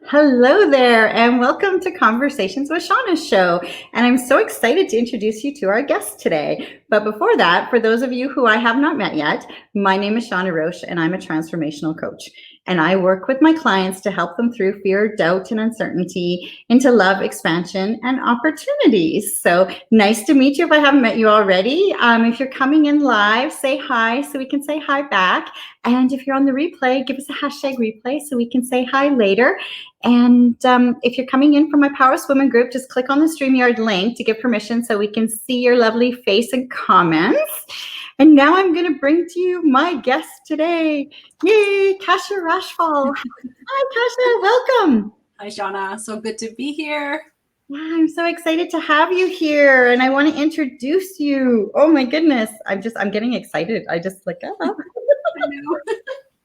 Hello there, and welcome to Conversations with Shawna's show. And I'm so excited to introduce you to our guest today. But before that, for those of you who I have not met yet, my name is Shawna Roche, and I'm a transformational coach. And I work with my clients to help them through fear, doubt, and uncertainty into love, expansion, and opportunities. So nice to meet you if I haven't met you already. If you're coming in live, say hi so we can say hi back. And if you're on the replay, give us a hashtag replay so we can say hi later. And if you're coming in from my Power Women group, just click on the StreamYard link to give permission so we can see your lovely face and comments. And now I'm going to bring to you my guest today. Yay, Kasia Rachfall. Hi, Kasia. Welcome. Hi, Shawna. So good to be here. Yeah, I'm so excited to have you here, and I want to introduce you. Oh my goodness, I'm getting excited. I just like, oh. I know.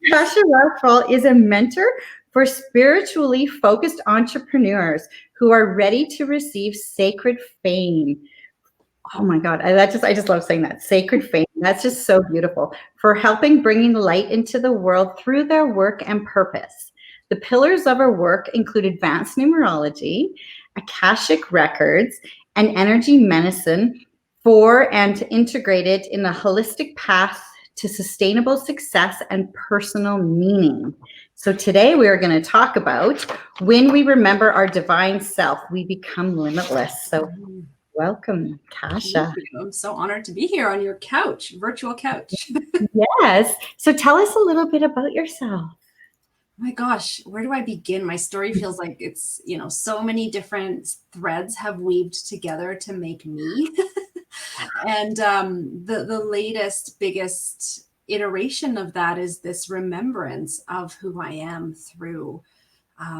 Kasia Rachfall is a mentor for spiritually focused entrepreneurs who are ready to receive sacred fame. Oh my God, I just love saying that. Sacred fame. That's just so beautiful. For helping bringing light into the world through their work and purpose. The pillars of her work include advanced numerology, akashic records, and energy medicine for and to integrate it in a holistic path to sustainable success and personal meaning. So today we are going to talk about when we remember our divine self, we become limitless. So welcome, Kasia. I'm so honored to be here on your couch, virtual couch. Yes. So tell us a little bit about yourself. My gosh, where do I begin? My story feels like it's, so many different threads have weaved together to make me. And the latest, biggest iteration of that is this remembrance of who I am through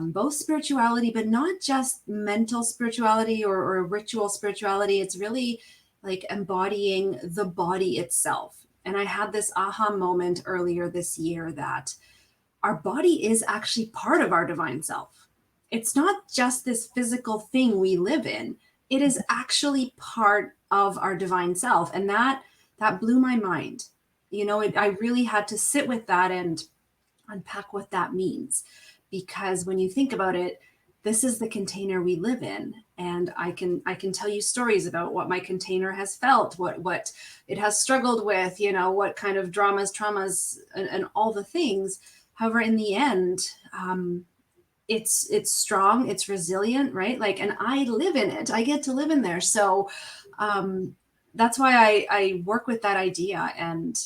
both spirituality, but not just mental spirituality or ritual spirituality. It's really like embodying the body itself. And I had this aha moment earlier this year that our body is actually part of our divine self. It's not just this physical thing we live in. It is actually part of our divine self. And that blew my mind. I really had to sit with that and unpack what that means. Because when you think about it, this is the container we live in. And I can tell you stories about what my container has felt, what it has struggled with, what kind of dramas, traumas, and all the things. However, in the end, it's strong, it's resilient, right? And I live in it. I get to live in there. So that's why I work with that idea. And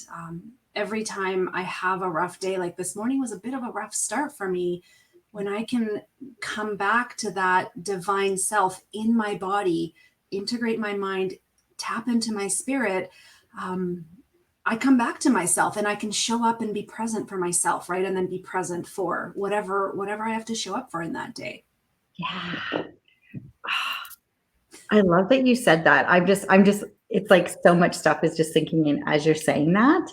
every time I have a rough day, like this morning was a bit of a rough start for me, when I can come back to that divine self in my body, integrate my mind, tap into my spirit, I come back to myself and I can show up and be present for myself, right? And then be present for whatever I have to show up for in that day. Yeah. I love that you said that. It's like so much stuff is just sinking in as you're saying that,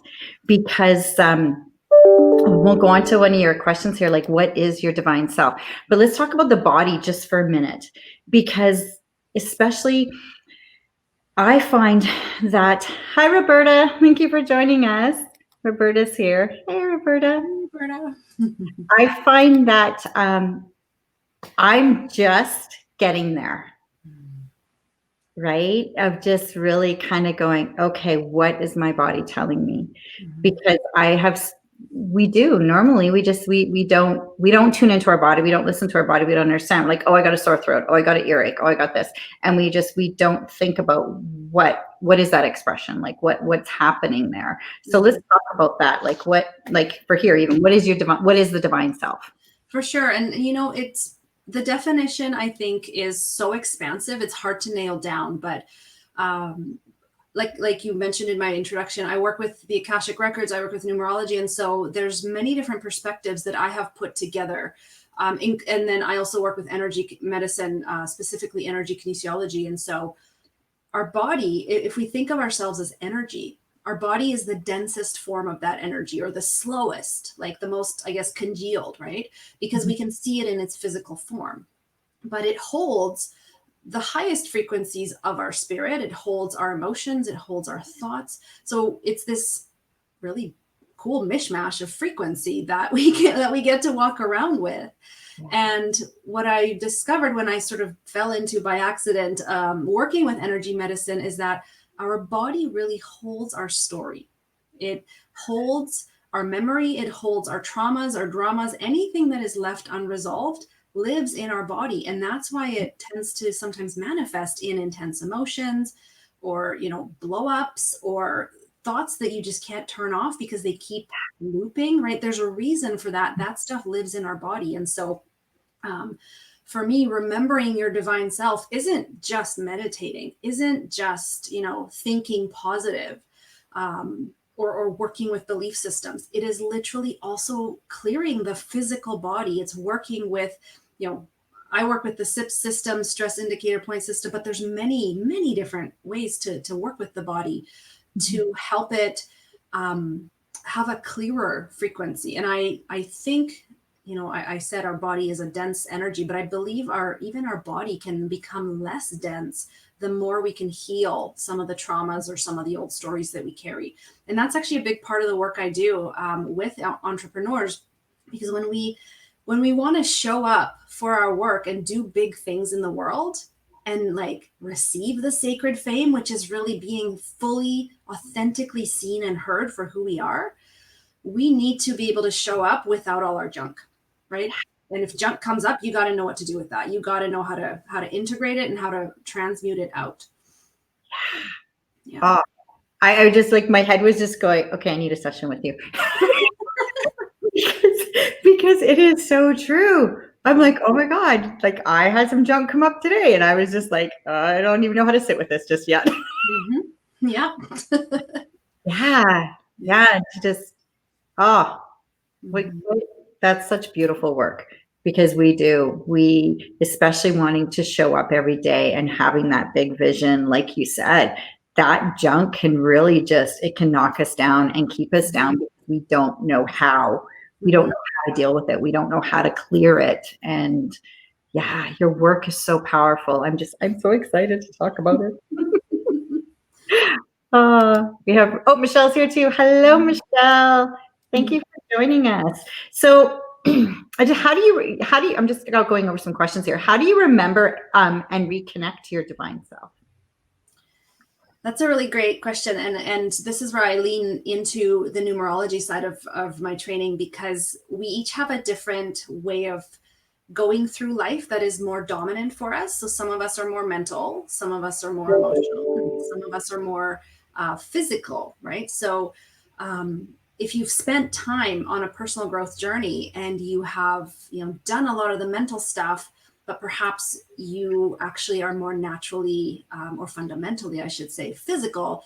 because we'll go on to one of your questions here, like what is your divine self? But let's talk about the body just for a minute, because especially I find that, hi, Roberta. Thank you for joining us. Roberta's here. Hey, Roberta. Roberta. I find that I'm just getting there, right? Of just really kind of going, okay, what is my body telling me? Because we don't tune into our body. We don't listen to our body. We don't understand. Like, oh, I got a sore throat. Oh, I got an earache. Oh, I got this. And we don't think about what is that expression? Like what's happening there. So let's talk about that. Like for here, even what is the divine self? For sure. And it's the definition, I think, is so expansive. It's hard to nail down, but like you mentioned in my introduction, I work with the Akashic records, I work with numerology. And so there's many different perspectives that I have put together. And then I also work with energy medicine, specifically energy kinesiology. And so our body, if we think of ourselves as energy, our body is the densest form of that energy, or the slowest, like the most, I guess, congealed, right? Because we can see it in its physical form, but it holds the highest frequencies of our spirit. It holds our emotions, it holds our thoughts. So it's this really cool mishmash of frequency that we get to walk around with. And what I discovered when I sort of fell into by accident working with energy medicine is that our body really holds our story. It holds our memory, it holds our traumas, our dramas, anything that is left unresolved lives in our body. And that's why it tends to sometimes manifest in intense emotions or, blow ups or thoughts that you just can't turn off because they keep looping, right? There's a reason for that. That stuff lives in our body. And so um, for me, remembering your divine self isn't just meditating, isn't just, thinking positive, or working with belief systems. It is literally also clearing the physical body. It's working with, I work with the SIP system, stress indicator point system, but there's many, many different ways to work with the body to help it have a clearer frequency. And I think, I said our body is a dense energy, but I believe even our body can become less dense the more we can heal some of the traumas or some of the old stories that we carry. And that's actually a big part of the work I do with entrepreneurs, because when we want to show up for our work and do big things in the world and like receive the sacred fame, which is really being fully, authentically seen and heard for who we are, we need to be able to show up without all our junk, right? And if junk comes up, you got to know what to do with that. You got to know how to integrate it and how to transmute it out. Yeah. Oh, I just like, my head was just going, okay, I need a session with you. because it is so true. I'm like, oh my God, like I had some junk come up today and I was just like, I don't even know how to sit with this just yet. Mm-hmm. Yeah. Yeah. To just, that's such beautiful work, because we especially wanting to show up every day and having that big vision, like you said, that junk can really it can knock us down and keep us down because we don't know how. We don't know how to deal with it. We don't know how to clear it. And yeah, your work is so powerful. I'm so excited to talk about it. Michelle's here too. Hello, Michelle. Thank you for joining us. So how do you, I'm just going over some questions here. How do you remember and reconnect to your divine self? That's a really great question. And this is where I lean into the numerology side of my training, because we each have a different way of going through life that is more dominant for us. So some of us are more mental, some of us are more emotional, some of us are more physical, right? So if you've spent time on a personal growth journey and you have, done a lot of the mental stuff, but perhaps you actually are more naturally or fundamentally, I should say, physical,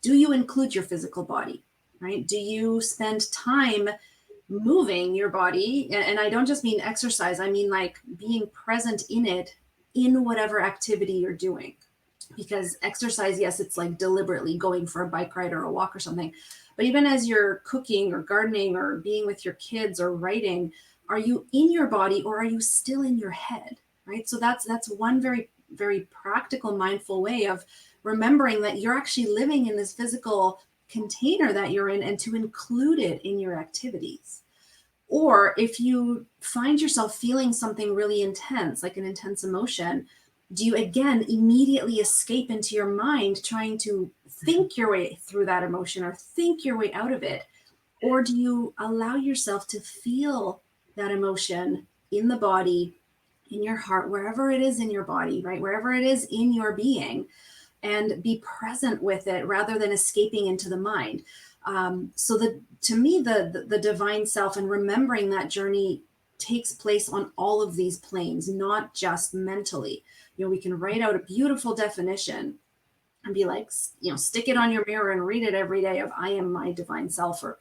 do you include your physical body, right? Do you spend time moving your body? And I don't just mean exercise, I mean like being present in it, in whatever activity you're doing. Because exercise, yes, it's like deliberately going for a bike ride or a walk or something. But even as you're cooking or gardening or being with your kids or writing, are you in your body or are you still in your head, right? So that's one very, very practical, mindful way of remembering that you're actually living in this physical container that you're in, and to include it in your activities. Or if you find yourself feeling something really intense, like an intense emotion, do you again immediately escape into your mind trying to think your way through that emotion or think your way out of it? Or do you allow yourself to feel that emotion in the body, in your heart, wherever it is in your body, right? Wherever it is in your being, and be present with it rather than escaping into the mind. So to me, the divine self and remembering that journey takes place on all of these planes, not just mentally. We can write out a beautiful definition and be like, stick it on your mirror and read it every day of I am my divine self. Or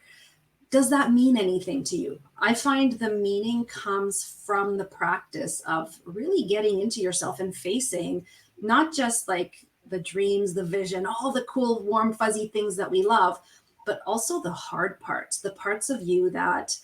does that mean anything to you? I find the meaning comes from the practice of really getting into yourself and facing not just like the dreams, the vision, all the cool, warm, fuzzy things that we love, but also the hard parts, the parts of you that,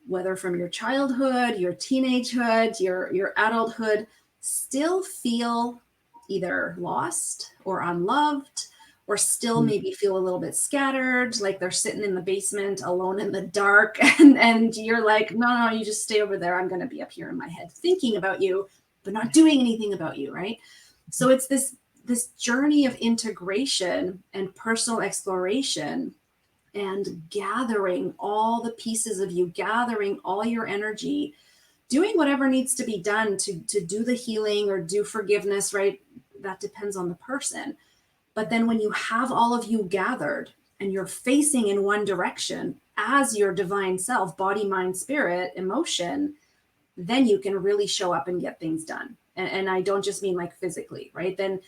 whether from your childhood, your teenagehood, your adulthood, still feel either lost or unloved or still maybe feel a little bit scattered, like they're sitting in the basement alone in the dark. And you're like, no, you just stay over there. I'm going to be up here in my head thinking about you, but not doing anything about you, right? So it's this journey of integration and personal exploration and gathering all the pieces of you, gathering all your energy, doing whatever needs to be done to do the healing or do forgiveness, right? That depends on the person. But then when you have all of you gathered and you're facing in one direction as your divine self, body, mind, spirit, emotion, then you can really show up and get things done. And I don't just mean like physically, right? Then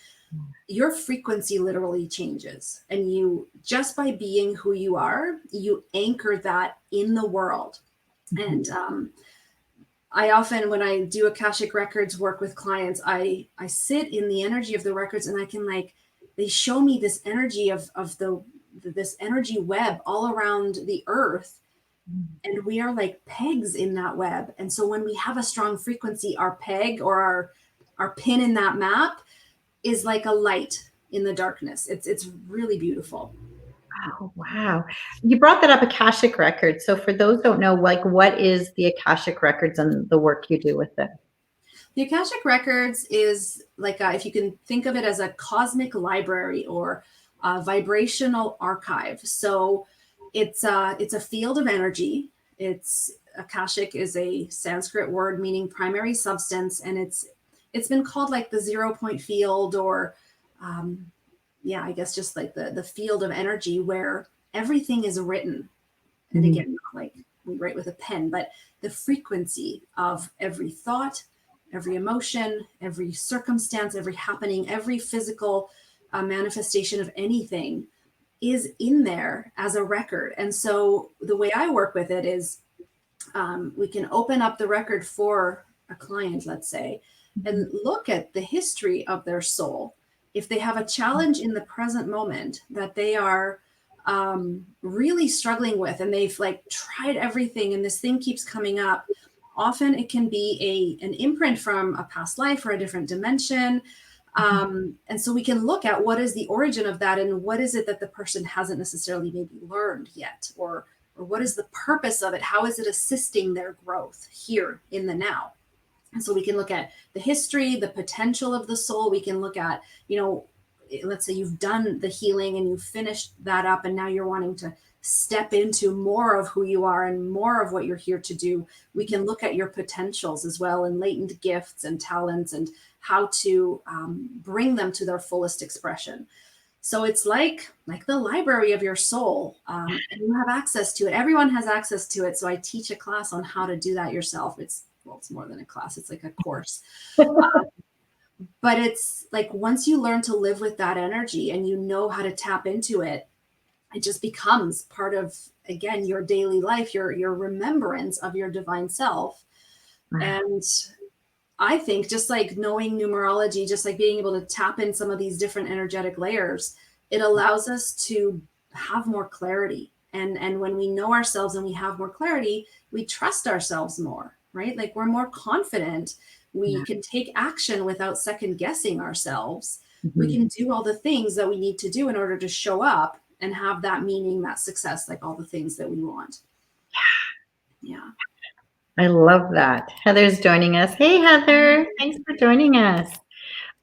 your frequency literally changes. And you, just by being who you are, you anchor that in the world. And I often, when I do Akashic Records work with clients, I sit in the energy of the records, and I can like, they show me this energy of this energy web all around the earth. And we are like pegs in that web. And so when we have a strong frequency, our peg or our pin in that map is like a light in the darkness. It's really beautiful. Oh, wow. You brought that up, Akashic Records. So for those who don't know, like, what is the Akashic Records and the work you do with it? The Akashic Records is like if you can think of it as a cosmic library or a vibrational archive. So it's a field of energy. It's Akashic is a Sanskrit word meaning primary substance, and it's been called like the 0 point field, or I guess just like the field of energy where everything is written. And again, not like we write with a pen, but the frequency of every thought, every emotion, every circumstance, every happening, every physical manifestation of anything is in there as a record. And so the way I work with it is we can open up the record for a client, let's say, and look at the history of their soul. If they have a challenge in the present moment that they are really struggling with, and they've like tried everything and this thing keeps coming up, often it can be an imprint from a past life or a different dimension. And so we can look at what is the origin of that, and what is it that the person hasn't necessarily maybe learned yet, or what is the purpose of it? How is it assisting their growth here in the now? And so we can look at the history, the potential of the soul. We can look at, let's say you've done the healing and you've finished that up, and now you're wanting to step into more of who you are and more of what you're here to do. We can look at your potentials as well, and latent gifts and talents, and how to bring them to their fullest expression. So it's like the library of your soul, and you have access to it. Everyone has access to it. So I teach a class on how to do that yourself. It's more than a class. It's like a course. But it's like once you learn to live with that energy and you know how to tap into it, it just becomes part of, again, your daily life, your remembrance of your divine self. And I think just like knowing numerology, just like being able to tap in some of these different energetic layers, it allows us to have more clarity. And when we know ourselves and we have more clarity, we trust ourselves more, right? Like we're more confident. We can take action without second guessing ourselves. We can do all the things that we need to do in order to show up and have that meaning, that success, like all the things that we want. Yeah. I love that. Heather's joining us. Hey, Heather. Thanks for joining us.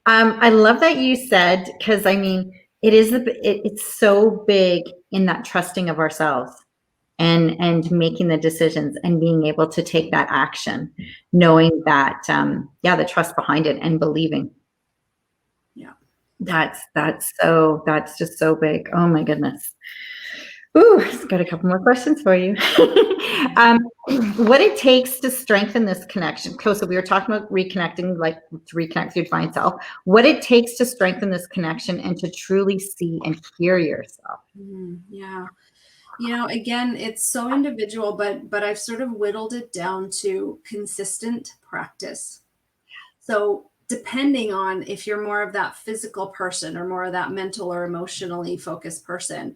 I love that you said, because I mean, it's so big in that trusting of ourselves and making the decisions and being able to take that action, knowing that, the trust behind it and believing. Yeah. That's just so big. Oh my goodness. Ooh, I've got a couple more questions for you. What it takes to strengthen this connection. So we were talking about reconnecting, like to reconnect with your divine self. What it takes to strengthen this connection and to truly see and hear yourself. Yeah. Again, it's so individual, but I've sort of whittled it down to consistent practice. So depending on if you're more of that physical person or more of that mental or emotionally focused person,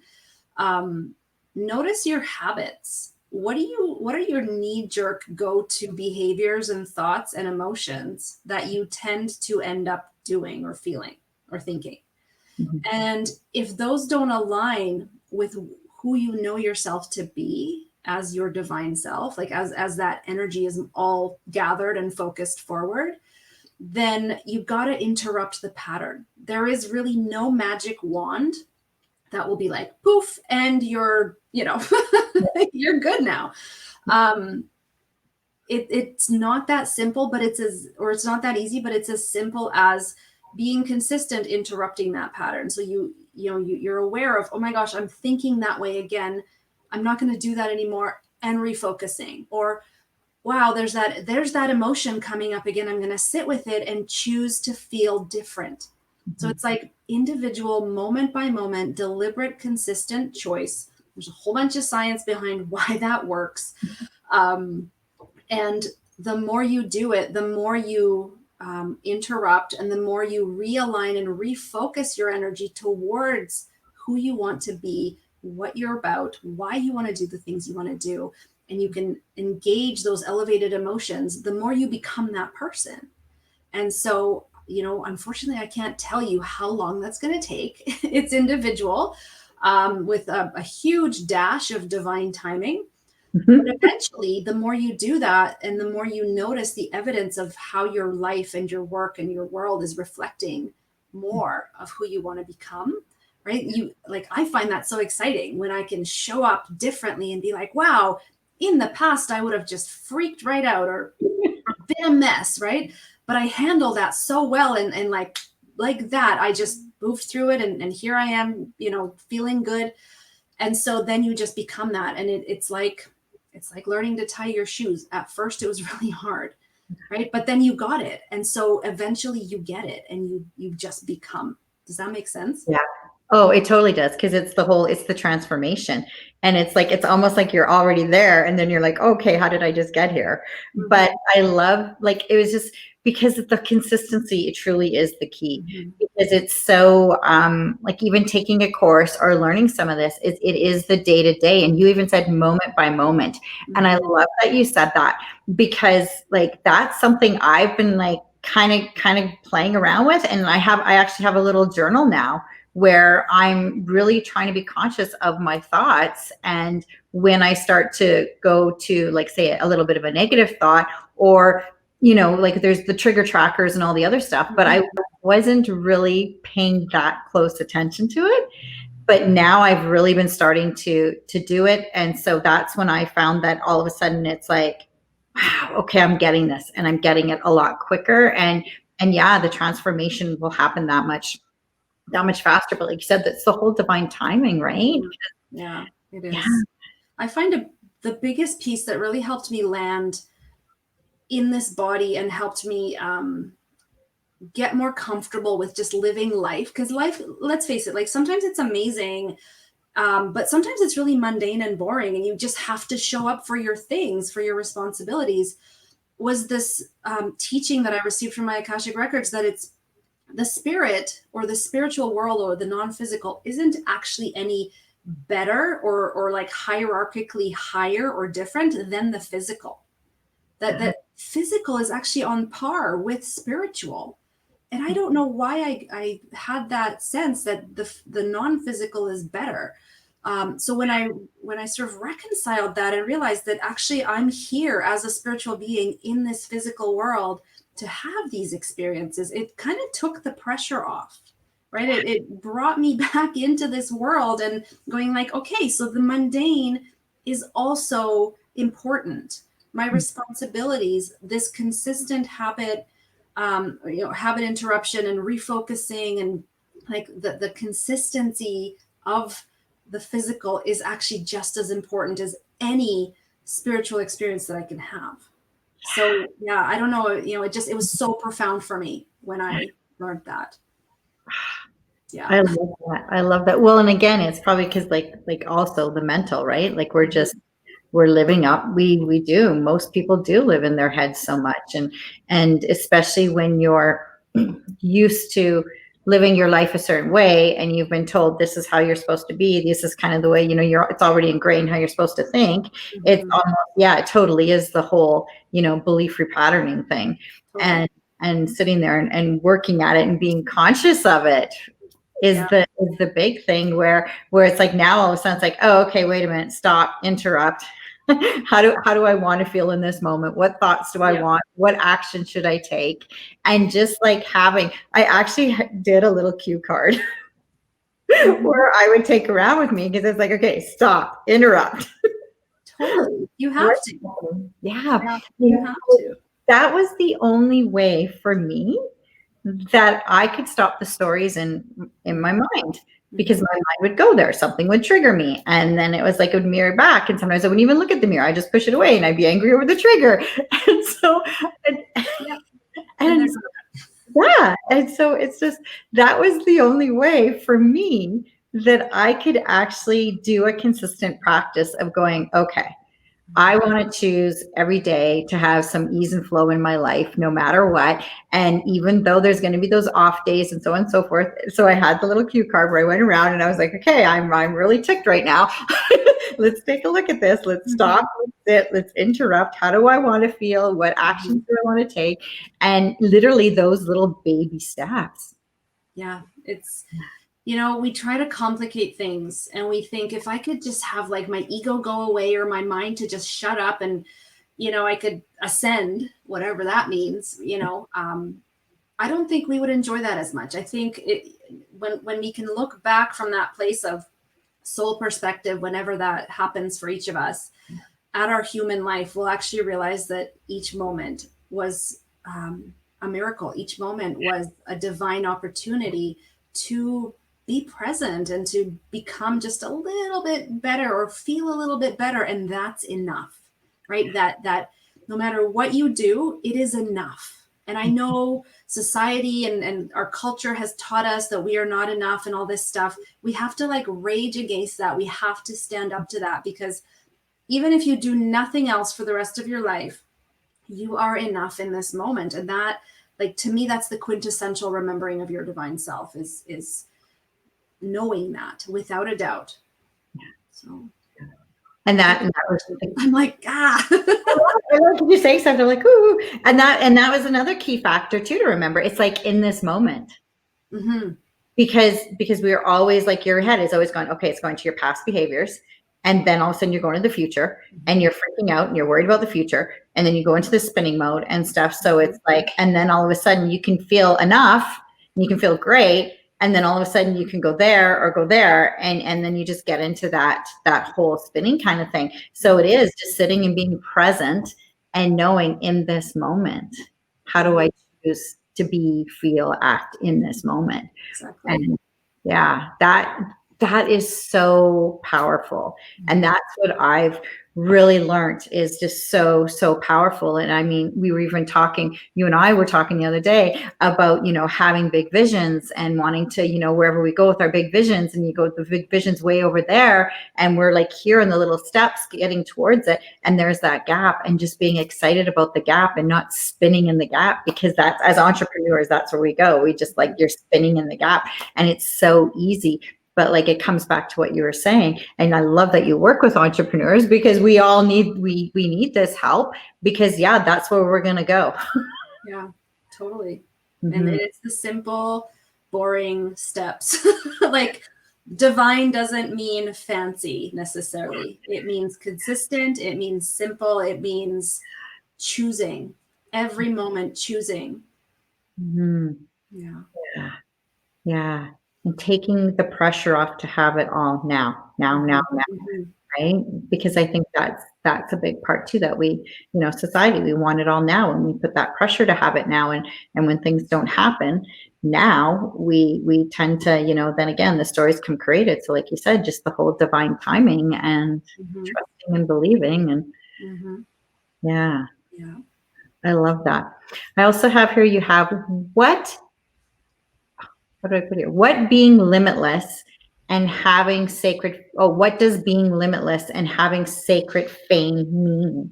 notice your habits. What are your knee-jerk go-to behaviors and thoughts and emotions that you tend to end up doing or feeling or thinking? Mhm. And if those don't align with who you know yourself to be as your divine self, like as that energy is all gathered and focused forward, then you've got to interrupt the pattern. There is really no magic wand that will be like poof and you're, you're good now. Um, it's not that simple, but it's not that easy, but it's as simple as being consistent, interrupting that pattern. So you're aware of, oh my gosh, I'm thinking that way again. I'm not going to do that anymore, and refocusing. Or wow, there's that emotion coming up again. I'm going to sit with it and choose to feel different. So it's like individual, moment by moment, deliberate, consistent choice. There's a whole bunch of science behind why that works. Um, and the more you do it, the more you interrupt, and the more you realign and refocus your energy towards who you want to be, what you're about, why you want to do the things you want to do, and you can engage those elevated emotions, the more you become that person. And so, unfortunately, I can't tell you how long that's going to take. It's individual, with a huge dash of divine timing. But eventually, the more you do that and the more you notice the evidence of how your life and your work and your world is reflecting more of who you want to become, right? I find that so exciting when I can show up differently and be like, wow, in the past, I would have just freaked right out or been a mess, right? But I handle that so well. And like that, I just moved through it. And here I am, feeling good. And so then you just become that. And it's like learning to tie your shoes. At first it was really hard, right? But then you got it. And so eventually you get it and you just become. Does that make sense? Yeah. Oh, it totally does. Cause it's the transformation. And it's almost like you're already there. And then you're like, okay, how did I just get here? But I love, like, it was just because the consistency, it truly is the key. Because it's so, like, even taking a course or learning some of this, it is the day to day. And you even said moment by moment. And I love that you said that, because like, that's something I've been like, kind of playing around with. And I actually have a little journal now where I'm really trying to be conscious of my thoughts. And when I start to go to, like, say, a little bit of a negative thought, or, like, there's the trigger trackers and all the other stuff, but I wasn't really paying that close attention to it. But now I've really been starting to do it. And so that's when I found that all of a sudden it's like, wow, okay, I'm getting this, and I'm getting it a lot quicker. And yeah, the transformation will happen that much faster. But like you said, that's the whole divine timing, right? Yeah, it Yeah. is. I find the biggest piece that really helped me land in this body and helped me get more comfortable with just living life. Because life, let's face it, like sometimes it's amazing, but sometimes it's really mundane and boring, and you just have to show up for your things, for your responsibilities. Was this teaching that I received from my Akashic records that it's the spirit or the spiritual world or the non-physical isn't actually any better or like hierarchically higher or different than the physical. That physical is actually on par with spiritual. And I don't know why I had that sense that the non-physical is better. So when I sort of reconciled that and realized that actually I'm here as a spiritual being in this physical world to have these experiences, it kind of took the pressure off, right? It brought me back into this world and going like, okay, so the mundane is also important. My responsibilities, this consistent habit, habit interruption and refocusing, and like the consistency of the physical is actually just as important as any spiritual experience that I can have. So yeah, I don't know, it was so profound for me when I learned that. Yeah. I love that. I love that. Well, and again, it's probably because like also the mental, right? Like we're living up. We do. Most people do live in their heads so much, and especially when you're used to living your life a certain way, and you've been told this is how you're supposed to be. This is kind of the way it's already ingrained how you're supposed to think. It's almost, yeah, it totally is the whole belief repatterning thing, Totally. and sitting there and working at it and being conscious of it. Yeah. is the big thing where it's like now all of a sudden it's like, oh, okay, wait a minute, stop, interrupt. How do I want to feel in this moment? What thoughts do I Yeah. want? What action should I take? And just like I actually did a little cue card Mhm. where I would take around with me because it's like, okay, stop, interrupt. Totally. You have What's to. happening? Yeah. Yeah, you And have so to. that was the only way for me that I could stop the stories in my mind, because Mhm. my mind would go there. Something would trigger me. And then it was like it would mirror back. And sometimes I wouldn't even look at the mirror. I just push it away and I'd be angry over the trigger. And so and, Yep. Been and there. yeah. And so it's just that was the only way for me that I could actually do a consistent practice of going, okay, I want to choose every day to have some ease and flow in my life, no matter what. And even though there's going to be those off days and so on and so forth. So I had the little cue card where I went around and I was like, okay, I'm really ticked right now. Let's take a look at this. Let's Mhm. stop. Let's sit. Let's interrupt. How do I want to feel? What Mhm. actions do I want to take? And literally those little baby steps. Yeah, it's, we try to complicate things and we think if I could just have like my ego go away or my mind to just shut up and, I could ascend, whatever that means, I don't think we would enjoy that as much. I think when we can look back from that place of soul perspective, whenever that happens for each of us at our human life, we'll actually realize that each moment was a miracle. Each moment was a divine opportunity to be present and to become just a little bit better or feel a little bit better. And that's enough, right? That no matter what you do, it is enough. And I know society and our culture has taught us that we are not enough and all this stuff. We have to like rage against that. We have to stand up to that, because even if you do nothing else for the rest of your life, you are enough in this moment. And that, like, to me, that's the quintessential remembering of your divine self, is knowing that without a doubt. So And that was I'm like, ah. I love you say something like, ooh, and that was another key factor too to remember. It's like in this moment. Mm-hmm. Because we are always like, your head is always going, okay, it's going to your past behaviors, and then all of a sudden you're going to the future and you're freaking out and you're worried about the future, and then you go into the spinning mode and stuff. So it's like, and then all of a sudden you can feel enough and you can feel great, and then all of a sudden you can go there or go there, and then you just get into that whole spinning kind of thing. So it is just sitting and being present and knowing, in this moment, how do I choose to be, feel, act in this moment? Exactly. And yeah, that is so powerful. And that's what I've really learned, is just so powerful. And I mean, we were even talking, you and I were talking the other day about, having big visions and wanting to, wherever we go with our big visions, and you go, the big visions way over there, and we're like here in the little steps getting towards it, and there's that gap, and just being excited about the gap and not spinning in the gap, because that's, as entrepreneurs, that's where we go. We just like, you're spinning in the gap, and it's so easy. But like, it comes back to what you were saying, and I love that you work with entrepreneurs, because we all we need this help, because yeah, that's where we're going to go. Yeah, totally. And Mm-hmm. it's the simple, boring steps. Like, divine doesn't mean fancy necessarily. It means consistent. It means simple. It means choosing every moment, choosing. Mm-hmm. Yeah. Yeah. Yeah. And taking the pressure off to have it all now, now, now, Mhm, now. mhm, Right? Because I think that's a big part too, that we, society, we want it all now, and we put that pressure to have it now, and when things don't happen now, we tend to, then again, the stories come created. So like you said, just the whole divine timing and mhm, trusting and believing, and mhm. yeah, Yeah. I love that. I also have here, you have, what do I put here? What being limitless and having sacred, what does being limitless and having sacred fame mean?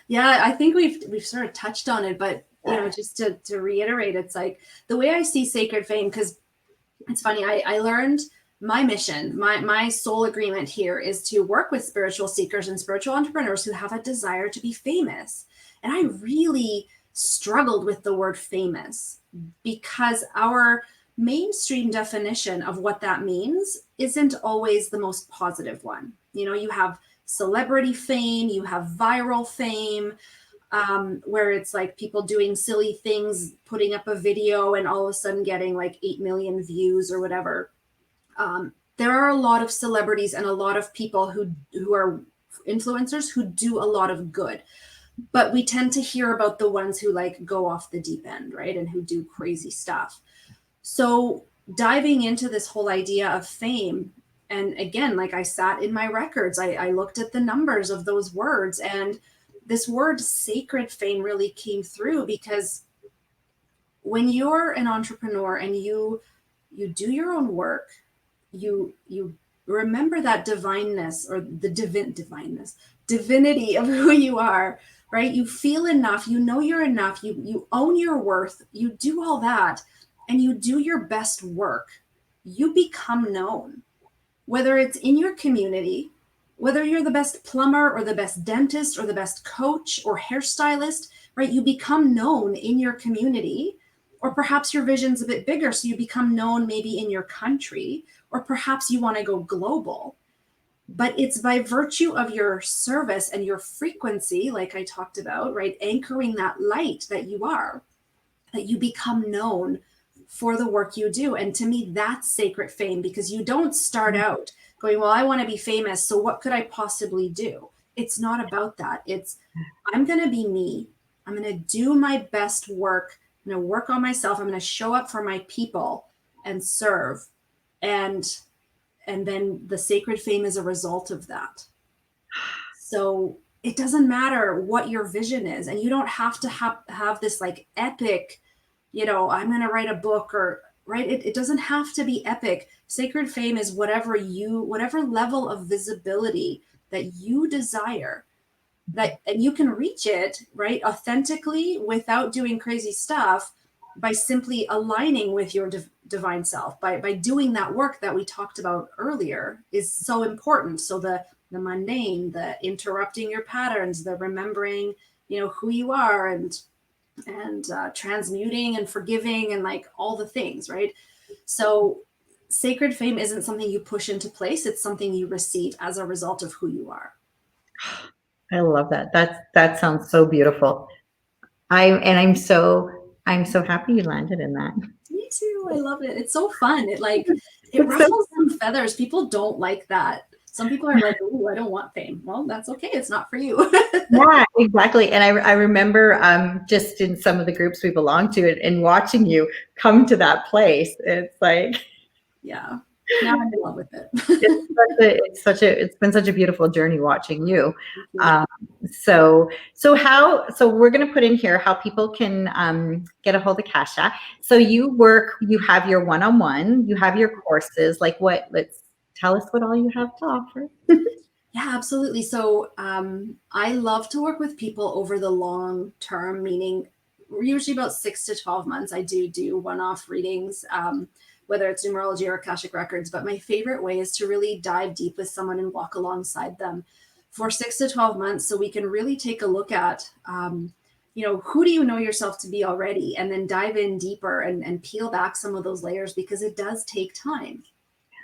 Yeah, I think we've sort of touched on it, but just to reiterate, it's like the way I see sacred fame, because it's funny, I learned my mission, my soul agreement here is to work with spiritual seekers and spiritual entrepreneurs who have a desire to be famous. And I really struggled with the word famous, because our mainstream definition of what that means isn't always the most positive one. You have celebrity fame, you have viral fame, where it's like people doing silly things, putting up a video and all of a sudden getting like 8 million views or whatever. There are a lot of celebrities and a lot of people who are influencers who do a lot of good, but we tend to hear about the ones who like go off the deep end, right? And who do crazy stuff. So diving into this whole idea of fame, and again, like I sat in my records, I looked at the numbers of those words, and this word sacred fame really came through because when you're an entrepreneur and you do your own work, you remember that divineness, or the divinity of who you are, right? You feel enough, you're enough, you own your worth, you do all that, and you do your best work, you become known. Whether it's in your community, whether you're the best plumber or the best dentist or the best coach or hairstylist, right? You become known in your community, or perhaps your vision's a bit bigger, so you become known maybe in your country, or perhaps you want to go global. But it's by virtue of your service and your frequency, like I talked about, right? Anchoring that light that you are, that you become known for the work you do. And to me, that's sacred fame, because you don't start out going, well, I want to be famous, so what could I possibly do? It's not about that. It's, I'm going to be me. I'm going to do my best work. I'm going to work on myself. I'm going to show up for my people and serve. And then the sacred fame is a result of that. So it doesn't matter what your vision is. And you don't have to have this like epic, I'm going to write a book, or right. It doesn't have to be epic. Sacred fame is whatever level of visibility that you desire, and you can reach it, right, authentically, without doing crazy stuff, by simply aligning with your divine self, by doing that work that we talked about earlier is so important. So the mundane, the interrupting your patterns, the remembering, who you are, and transmuting and forgiving, and like all the things, right? So sacred fame isn't something you push into place. It's something you receive as a result of who you are. I love that. That sounds so beautiful. I'm so happy you landed in that. Me too. I love it. It's so fun. It ruffles some feathers. People don't like that. Some people are like, "Ooh, I don't want fame." Well, that's okay. It's not for you. Yeah, exactly. And I remember just in some of the groups we belong to, and watching you come to that place. It's like, yeah. Now I'm in love with it. It's been such a beautiful journey watching you. So we're going to put in here how people can get a hold of Kasia. So you have your one-on-one, you have your courses. Like let's tell us what all you have to offer. Yeah, absolutely. So I love to work with people over the long term, meaning usually about 6 to 12 months. I do one-off readings, whether it's numerology or akashic records. But my favorite way is to really dive deep with someone and walk alongside them for 6 to 12 months, so we can really take a look at, who do you know yourself to be already, and then dive in deeper and peel back some of those layers, because it does take time.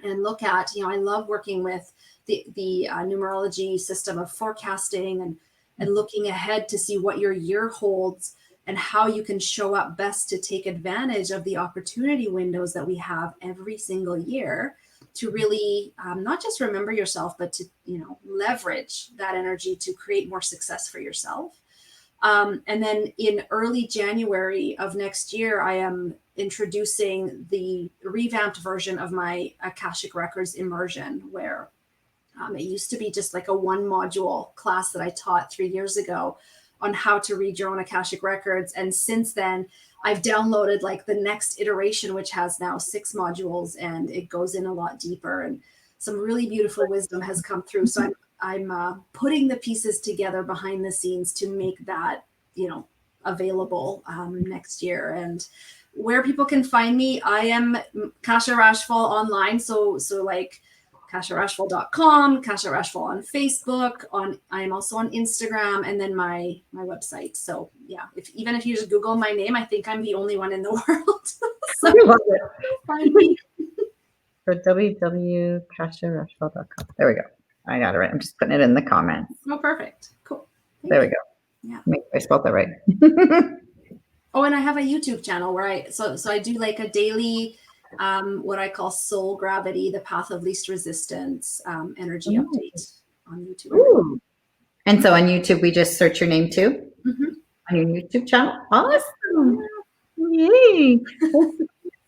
And look at, I love working with the numerology system of forecasting and looking ahead to see what your year holds and how you can show up best to take advantage of the opportunity windows that we have every single year, to really not just remember yourself, but to leverage that energy to create more success for yourself. And then in early January of next year, I am introducing the revamped version of my Akashic Records immersion, where it used to be just like a one module class that I taught 3 years ago on how to read your own Akashic Records. And since then, I've downloaded like the next iteration, which has now 6 modules, and it goes in a lot deeper, and some really beautiful wisdom has come through. So I'm putting the pieces together behind the scenes to make that, available next year. And where people can find me, I am Kasia Rachfall online. So like KasiaRachfall.com, Kasia Rachfall on Facebook, I am also on Instagram, and then my website. So yeah, even if you just Google my name, I think I'm the only one in the world. So I love it. find me. For www.kasiarachfall.com. There we go. I got it right. I'm just putting it in the comments. Oh, perfect. Cool. There we go. Yeah. Maybe I spelled that right. Oh, and I have a YouTube channel where I do like a daily, what I call soul gravity, the path of least resistance, energy update on YouTube. Ooh. And so on YouTube, we just search your name too? Mm-hmm. On your YouTube channel? Awesome. Yay. That's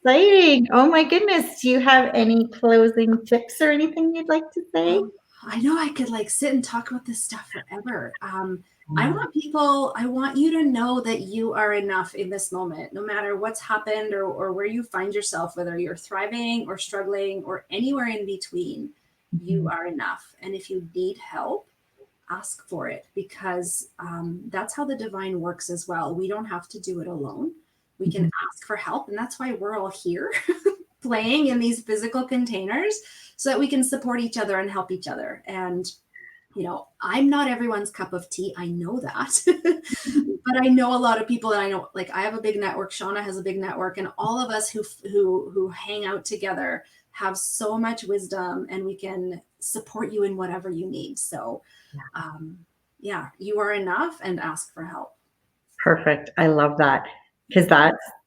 exciting. Oh my goodness. Do you have any closing tips or anything you'd like to say? I know I could like sit and talk about this stuff forever. I want you to know that you are enough in this moment, no matter what's happened or where you find yourself, whether you're thriving or struggling or anywhere in between, you are enough. And if you need help, ask for it, because that's how the divine works as well. We don't have to do it alone. We can ask for help. And that's why we're all here playing in these physical containers, so that we can support each other and help each other. And, I'm not everyone's cup of tea. I know that. But I know a lot of people, and I know, like, I have a big network. Shawna has a big network, and all of us who hang out together have so much wisdom, and we can support you in whatever you need. So, you are enough, and ask for help. Perfect. I love that, because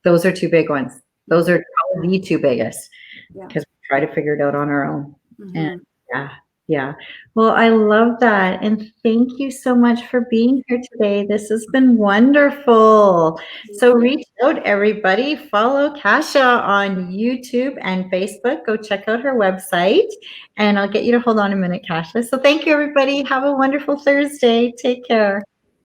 those are two big ones. Those are probably the two biggest, because we try to figure it out on our own. And yeah. Well, I love that. And thank you so much for being here today. This has been wonderful. So reach out, everybody. Follow Kasia on YouTube and Facebook. Go check out her website. And I'll get you to hold on a minute, Kasia. So thank you, everybody. Have a wonderful Thursday. Take care.